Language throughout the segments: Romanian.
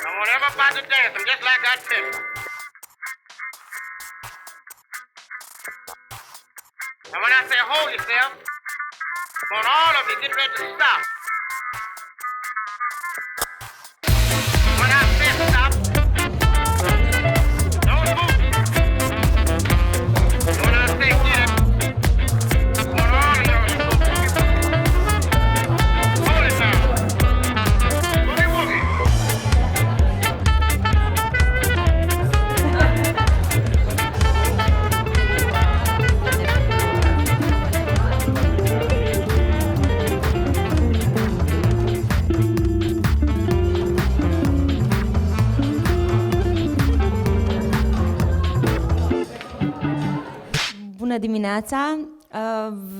Don't want everybody to dance. I'm just like I tell you. And when I say hold yourself, I want all of you get ready to stop. When I say stop, don't move. And when I say get up, I want all of y'all to hold it now. Boogie woogie. Bună dimineața!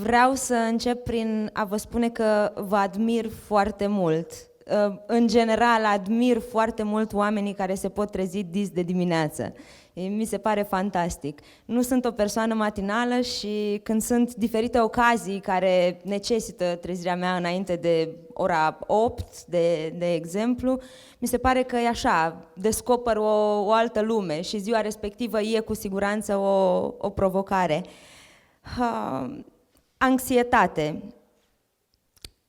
Vreau să încep prin a vă spune că vă admir foarte mult. În general, admir foarte mult oamenii care se pot trezi dis de dimineață. Mi se pare fantastic. Nu sunt o persoană matinală și când sunt diferite ocazii care necesită trezirea mea înainte de ora 8, de exemplu, mi se pare că e așa, descoper o altă lume și ziua respectivă e cu siguranță o provocare. Anxietate.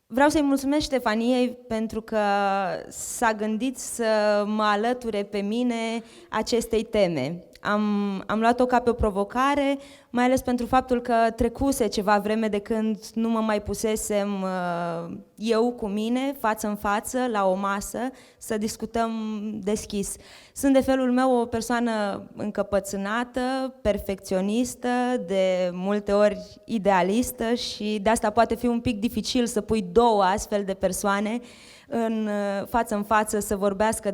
Vreau să-i mulțumesc Ștefaniei pentru că s-a gândit să mă alăture pe mine acestei teme. Am luat-o ca pe o provocare, mai ales pentru faptul că trecuse ceva vreme de când nu mă mai pusesem eu cu mine, față în față, la o masă, să discutăm deschis. Sunt de felul meu o persoană încăpățânată, perfecționistă, de multe ori idealistă și de asta poate fi un pic dificil să pui două astfel de persoane în față să vorbească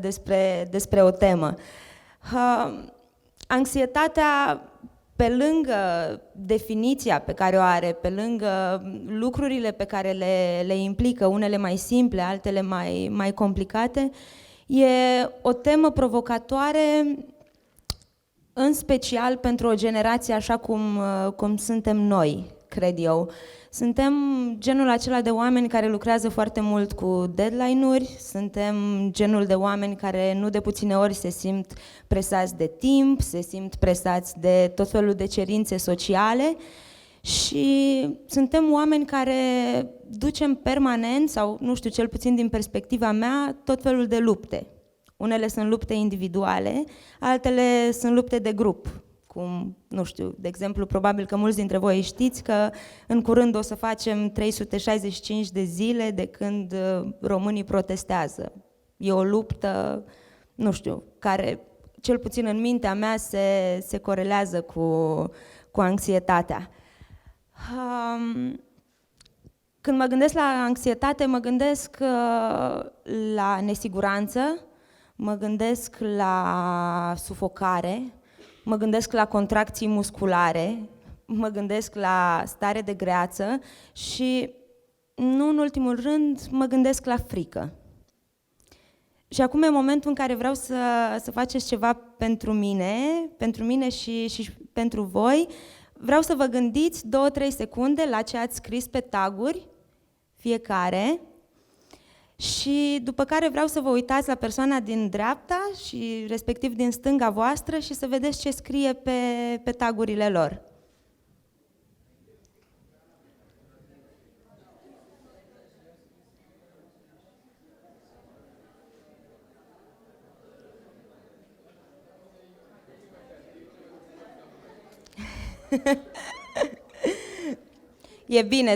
despre o temă. Anxietatea, pe lângă definiția pe care o are, pe lângă lucrurile pe care le implică, unele mai simple, altele mai complicate, e o temă provocatoare, în special pentru o generație așa cum suntem noi, cred eu. Suntem genul acela de oameni care lucrează foarte mult cu deadline-uri, suntem genul de oameni care nu de puține ori se simt presați de timp, se simt presați de tot felul de cerințe sociale și suntem oameni care ducem permanent, sau nu știu, cel puțin din perspectiva mea, tot felul de lupte. Unele sunt lupte individuale, altele sunt lupte de grup. Cum, nu știu, de exemplu, probabil că mulți dintre voi știți că în curând o să facem 365 de zile de când românii protestează. E o luptă, nu știu, care, cel puțin în mintea mea, se corelează cu anxietatea. Când mă gândesc la anxietate, mă gândesc la nesiguranță, mă gândesc la sufocare, mă gândesc la contracții musculare, mă gândesc la stare de greață și, nu în ultimul rând, mă gândesc la frică. Și acum e momentul în care vreau să faceți ceva pentru mine și pentru voi. Vreau să vă gândiți 2-3 secunde la ce ați scris pe taguri, fiecare, și după care vreau să vă uitați la persoana din dreapta și respectiv din stânga voastră și să vedeți ce scrie pe tagurile lor. E bine,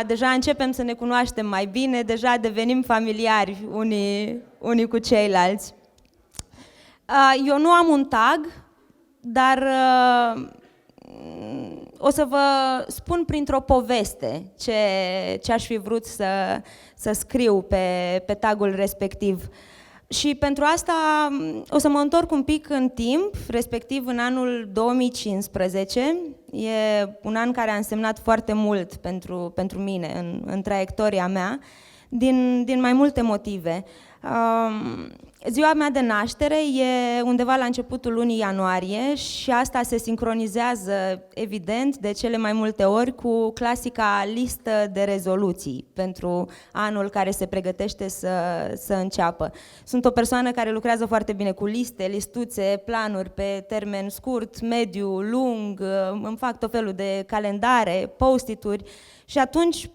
deja începem să ne cunoaștem mai bine, deja devenim familiari unii cu ceilalți. Eu nu am un tag, dar o să vă spun printr-o poveste ce aș fi vrut să scriu pe tagul respectiv. Și pentru asta o să mă întorc un pic în timp, respectiv în anul 2015. E un an care a însemnat foarte mult pentru mine în traiectoria mea, din mai multe motive. Ziua mea de naștere e undeva la începutul lunii ianuarie și asta se sincronizează, evident, de cele mai multe ori cu clasica listă de rezoluții pentru anul care se pregătește să înceapă. Sunt o persoană care lucrează foarte bine cu liste, listuțe, planuri pe termen scurt, mediu, lung, îmi fac tot felul de calendare, post-it-uri și atunci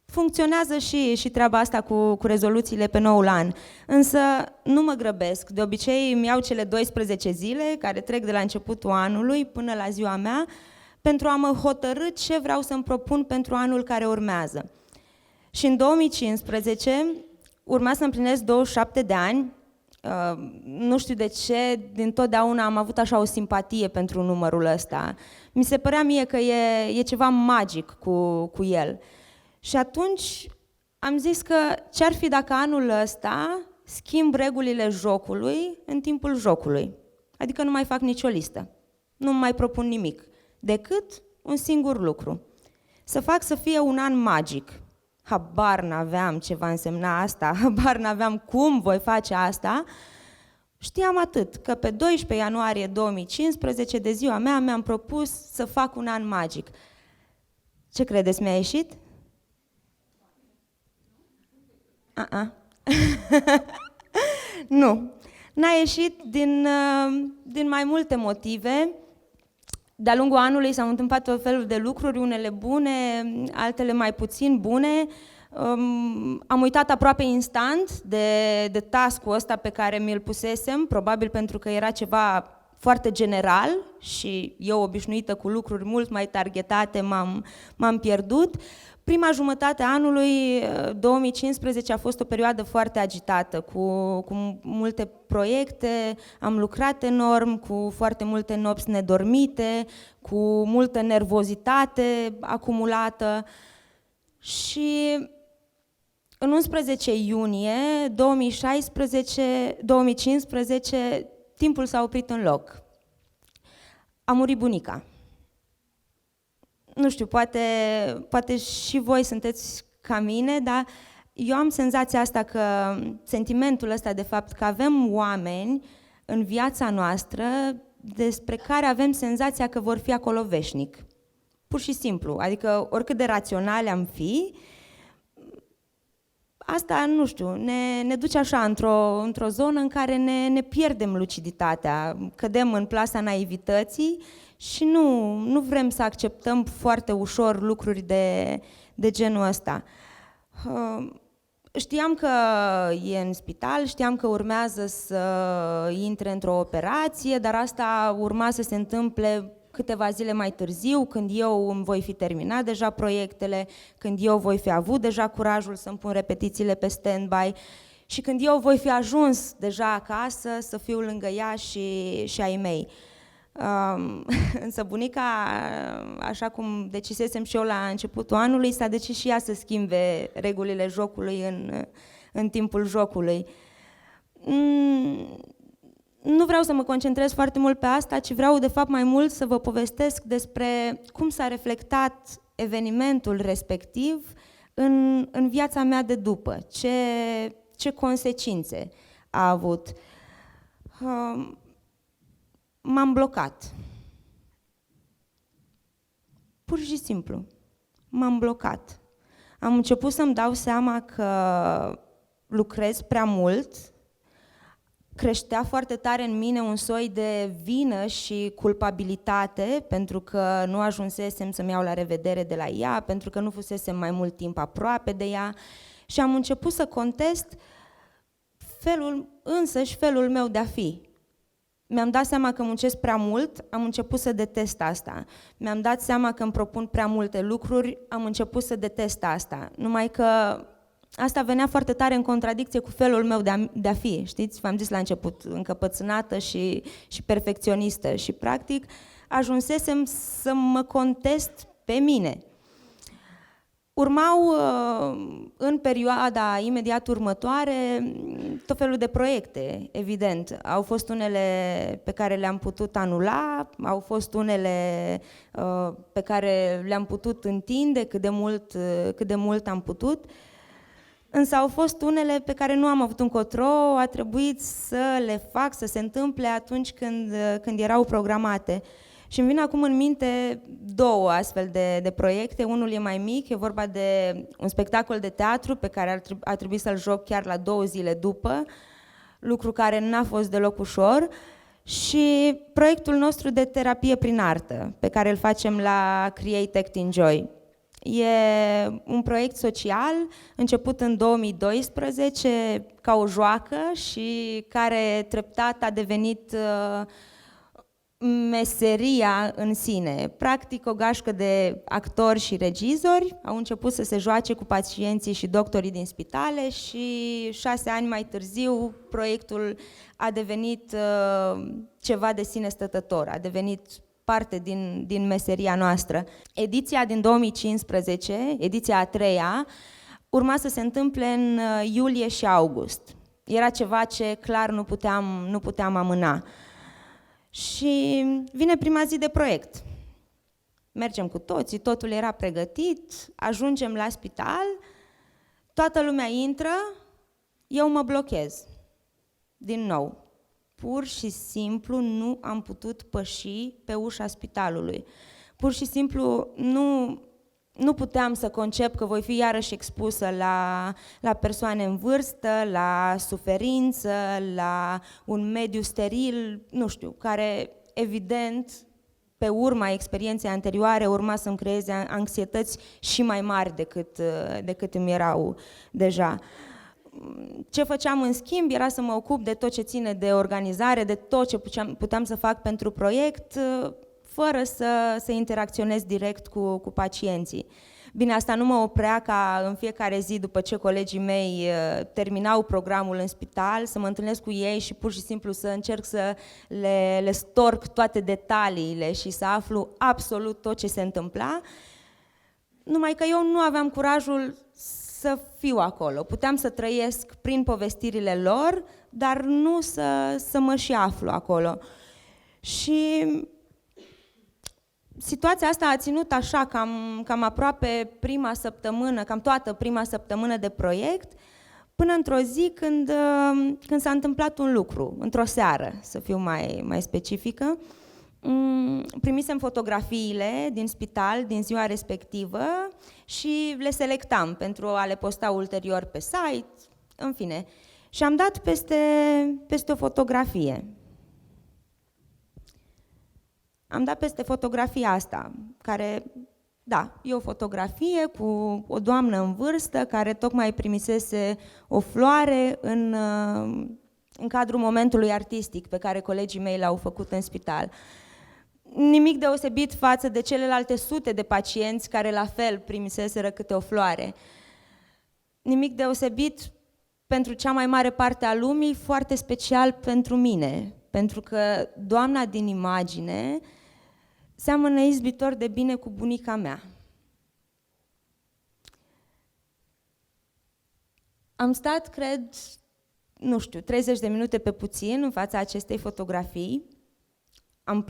funcționează și treaba asta cu rezoluțiile pe noul an. Însă nu mă grăbesc. De obicei îmi iau cele 12 zile care trec de la începutul anului până la ziua mea pentru a mă hotărî ce vreau să-mi propun pentru anul care urmează. Și în 2015 urma să împlinesc 27 de ani. Nu știu de ce, dintotdeauna am avut așa o simpatie pentru numărul ăsta. Mi se părea mie că e ceva magic cu el. Și atunci am zis că ce-ar fi dacă anul ăsta schimb regulile jocului în timpul jocului. Adică nu mai fac nicio listă, nu mai propun nimic, decât un singur lucru. Să fac să fie un an magic. Habar n-aveam ce va însemna asta, habar n-aveam cum voi face asta. Știam atât, că pe 12 ianuarie 2015, de ziua mea, mi-am propus să fac un an magic. Ce credeți, mi-a ieșit? Nu, n-a ieșit din mai multe motive. De-a lungul anului s-au întâmplat tot felul de lucruri, unele bune, altele mai puțin bune. Am uitat aproape instant de task-ul ăsta pe care mi-l pusesem, probabil pentru că era ceva foarte general și eu, obișnuită cu lucruri mult mai targetate, m-am pierdut. Prima jumătate a anului 2015 a fost o perioadă foarte agitată, cu multe proiecte, am lucrat enorm, cu foarte multe nopți nedormite, cu multă nervozitate acumulată și în 11 iunie 2015 timpul s-a oprit în loc. A murit bunica. Nu știu, poate și voi sunteți ca mine, dar eu am senzația asta că sentimentul ăsta de fapt că avem oameni în viața noastră despre care avem senzația că vor fi acolo veșnic. Pur și simplu, adică oricât de raționale am fi, asta, nu știu, ne duce așa într-o zonă în care ne pierdem luciditatea, cădem în plasa naivității și nu vrem să acceptăm foarte ușor lucruri de genul ăsta. Știam că e în spital, știam că urmează să intre într-o operație, dar asta urma să se întâmple câteva zile mai târziu, când eu îmi voi fi terminat deja proiectele, când eu voi fi avut deja curajul să-mi pun repetițiile pe stand-by și când eu voi fi ajuns deja acasă să fiu lângă ea și ai mei. Însă bunica, așa cum decisesem și eu la începutul anului, s-a decis și ea să schimbe regulile jocului în timpul jocului. Nu vreau să mă concentrez foarte mult pe asta, ci vreau de fapt mai mult să vă povestesc despre cum s-a reflectat evenimentul respectiv în viața mea de după, ce consecințe a avut. M-am blocat. Pur și simplu. M-am blocat. Am început să-mi dau seama că lucrez prea mult, creștea foarte tare în mine un soi de vină și culpabilitate pentru că nu ajunsesem să-mi iau la revedere de la ea, pentru că nu fusesem mai mult timp aproape de ea și am început să contest felul meu de a fi. Mi-am dat seama că muncesc prea mult, am început să detest asta. Mi-am dat seama că îmi propun prea multe lucruri, am început să detest asta. Numai că asta venea foarte tare în contradicție cu felul meu de a fi, știți? V-am zis la început, încăpățânată și perfecționistă și practic ajunsesem să mă contest pe mine. Urmau în perioada imediat următoare tot felul de proiecte, evident. Au fost unele pe care le-am putut anula, au fost unele pe care le-am putut întinde cât de mult am putut, Însă au fost unele pe care nu am avut încotro, a trebuit să le fac, să se întâmple atunci când erau programate. Și îmi vin acum în minte două astfel de proiecte. Unul e mai mic, e vorba de un spectacol de teatru pe care a trebuit să-l joc chiar la 2 zile după, lucru care n-a fost deloc ușor, și proiectul nostru de terapie prin artă, pe care îl facem la Create Act Enjoy. E un proiect social început în 2012 ca o joacă și care treptat a devenit meseria în sine. Practic, o gașcă de actori și regizori au început să se joace cu pacienții și doctorii din spitale și 6 ani mai târziu proiectul a devenit ceva de sine stătător, a devenit parte din meseria noastră. Ediția din 2015, ediția a 3-a, urma să se întâmple în iulie și august. Era ceva ce clar nu puteam amâna. Și vine prima zi de proiect. Mergem cu toții, totul era pregătit, ajungem la spital, toată lumea intră, eu mă blochez. Din nou. Pur și simplu nu am putut păși pe ușa spitalului. Pur și simplu nu puteam să concep că voi fi iarăși expusă la persoane în vârstă, la suferință, la un mediu steril, nu știu, care evident, pe urma experienței anterioare, urma să-mi creeze anxietăți și mai mari decât îmi erau deja. Ce făceam în schimb era să mă ocup de tot ce ține de organizare, de tot ce puteam să fac pentru proiect, fără să interacționez direct cu pacienții. Bine, asta nu mă oprea ca în fiecare zi, după ce colegii mei terminau programul în spital, să mă întâlnesc cu ei și pur și simplu să încerc să le storc toate detaliile și să aflu absolut tot ce se întâmpla, numai că eu nu aveam curajul să fiu acolo. Puteam să trăiesc prin povestirile lor, dar nu să mă și aflu acolo. Și situația asta a ținut așa cam aproape prima săptămână, cam toată prima săptămână de proiect, până într-o zi când s-a întâmplat un lucru, într-o seară, să fiu mai specifică. Primisem fotografiile din spital din ziua respectivă și le selectam pentru a le posta ulterior pe site, în fine. Și am dat peste o fotografie. Am dat peste fotografia asta, care, da, e o fotografie cu o doamnă în vârstă care tocmai primisese o floare în cadrul momentului artistic pe care colegii mei l-au făcut în spital. Nimic deosebit față de celelalte sute de pacienți care la fel primiseseră câte o floare. Nimic deosebit pentru cea mai mare parte a lumii, foarte special pentru mine, pentru că doamna din imagine seamănă izbitor de bine cu bunica mea. Am stat, cred, nu știu, 30 de minute pe puțin în fața acestei fotografii. Am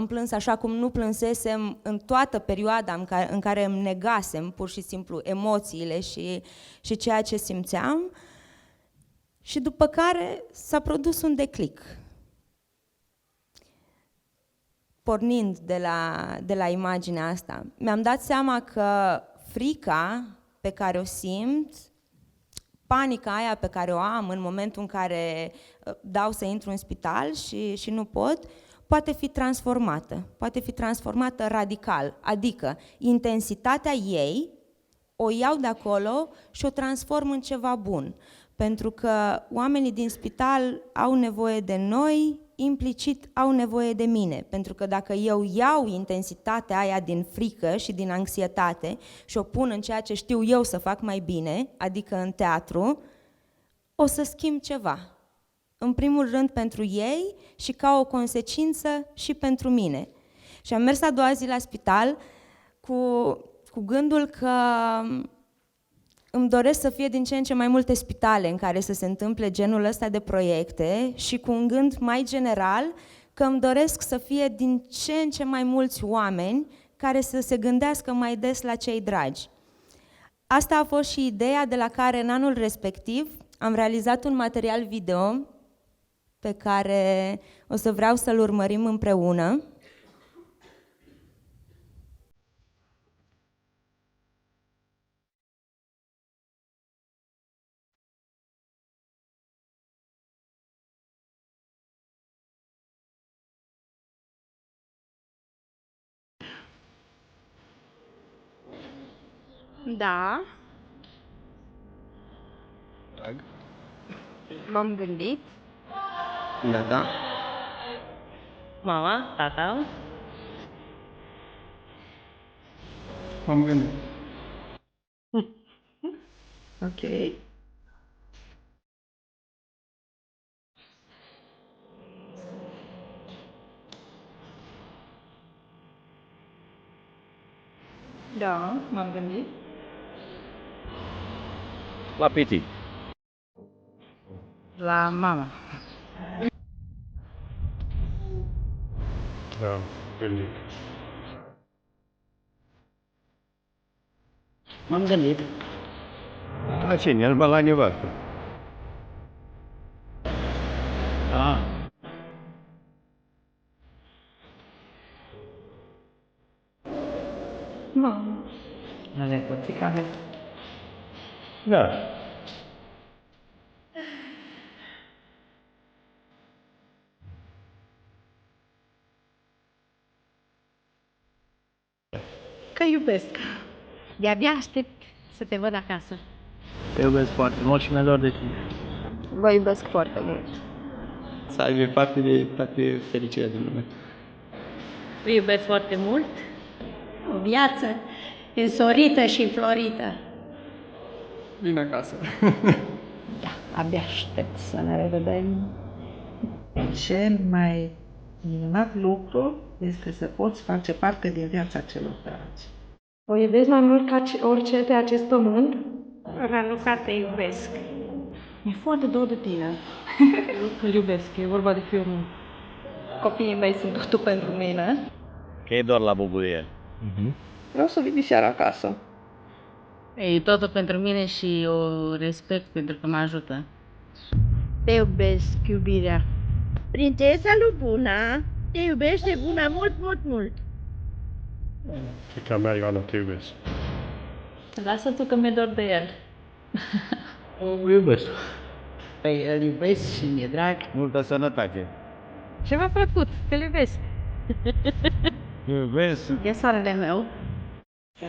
plâns așa cum nu plânsesem în toată perioada în care îmi negasem pur și simplu emoțiile și ceea ce simțeam. Și după care s-a produs un declic. Pornind de la imaginea asta, mi-am dat seama că frica pe care o simt, panica aia pe care o am în momentul în care dau să intru în spital și nu pot, poate fi transformată radical, adică intensitatea ei o iau de acolo și o transform în ceva bun, pentru că oamenii din spital au nevoie de noi, implicit au nevoie de mine, pentru că dacă eu iau intensitatea aia din frică și din anxietate și o pun în ceea ce știu eu să fac mai bine, adică în teatru, o să schimb ceva. În primul rând pentru ei și ca o consecință și pentru mine. Și am mers a doua zi la spital cu gândul că îmi doresc să fie din ce în ce mai multe spitale în care să se întâmple genul ăsta de proiecte și cu un gând mai general că îmi doresc să fie din ce în ce mai mulți oameni care să se gândească mai des la cei dragi. Asta a fost și ideea de la care în anul respectiv am realizat un material video pe care o să vreau să-l urmărim împreună. Da, Drag. m-am gândit. Da. Mama, tata. M-am gândit. Ok. Da, m-am gândit. La Piti. La mama. Da, gândit. M-am gândit. La cine? La nevastă. Da. Mama. La nepoțica mea. Da. Că iubesc. De-abia aștept să te văd acasă. Te iubesc foarte mult și mi-e dor de tine. Vă iubesc foarte mult. Să ai parte de toate fericirea din lume. Vă iubesc foarte mult. O viață însorită și înflorită. Vin acasă. Da, abia aștept să ne revedem. Cel mai minunat lucru este să poți face parte din viața celorlalți. O iubesc mai mult ca orice pe acest pământ? Raluca, te iubesc. Mi-e foarte dor de tine. Îl iubesc, e vorba de fiul meu. Copiii mei sunt totul pentru mine. Că e doar la bubuie. Vreau să vin seara acasă. E totul pentru mine și o respect pentru că mă ajută. Te iubesc, iubirea. Prințesa lui Buna te iubește Buna mult, mult, mult. Fiica mea, Ioana, te iubesc. Lasă tu că mi-e dor de el. O iubesc. Păi îl iubesc și mi-e drag. Multă sănătate. Ce m-a plăcut, că îl iubesc. Iubesc. E soarele meu.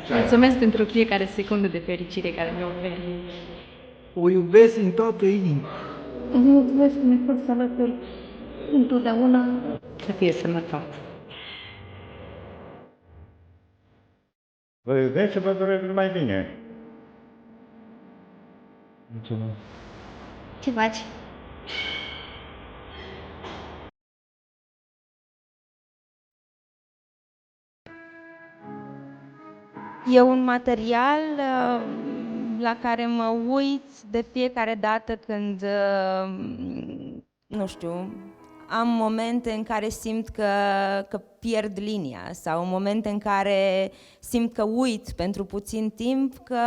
Mulțumesc pentru fiecare secundă de fericire care mi-o oferi. O iubesc din toată inima. Îți mulțumesc că mi-ai fost alături întotdeauna. Să fie sănătos. Vă iubesc și vă doresc numai bine. Mulțumesc. Ce faci? E un material la care mă uit de fiecare dată când, nu știu, am momente în care simt că pierd linia sau momente în care simt că uit pentru puțin timp, că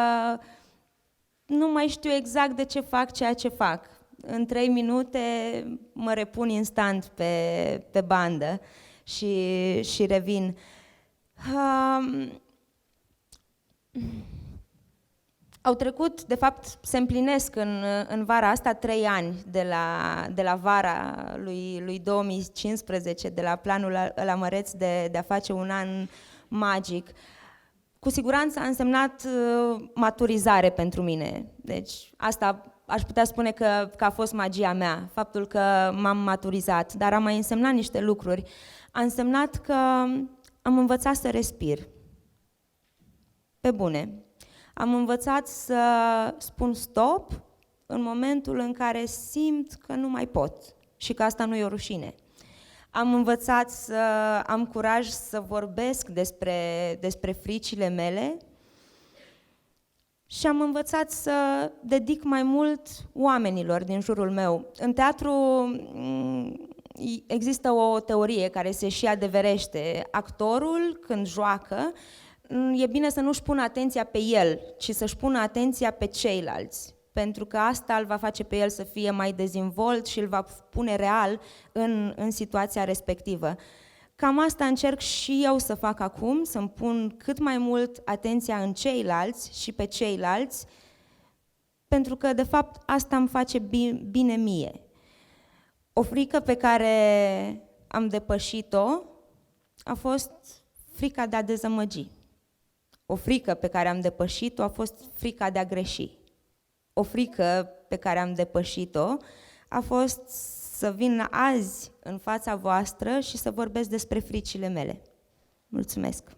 nu mai știu exact de ce fac ceea ce fac. În 3 minute mă repun instant pe bandă și revin. Au trecut, de fapt, se împlinesc în vara asta 3 ani de la vara lui 2015, de la planul ăla măreț de a face un an magic. Cu siguranță a însemnat maturizare pentru mine. Deci asta aș putea spune că a fost magia mea, faptul că m-am maturizat, dar a mai însemnat niște lucruri. A însemnat că am învățat să respir. Pe bune. Am învățat să spun stop în momentul în care simt că nu mai pot și că asta nu e o rușine. Am învățat să am curaj să vorbesc despre fricile mele și am învățat să dedic mai mult oamenilor din jurul meu. În teatru există o teorie care se și adeverește. Actorul, când joacă, e bine să nu-și pună atenția pe el, ci să-și pună atenția pe ceilalți, pentru că asta îl va face pe el să fie mai dezvolt și îl va pune real în situația respectivă. Cam asta încerc și eu să fac acum, să-mi pun cât mai mult atenția în ceilalți și pe ceilalți, pentru că, de fapt, asta îmi face bine mie. O frică pe care am depășit-o a fost frica de a dezamăgi. O frică pe care am depășit-o a fost frica de a greși. O frică pe care am depășit-o a fost să vin azi în fața voastră și să vorbesc despre fricile mele. Mulțumesc!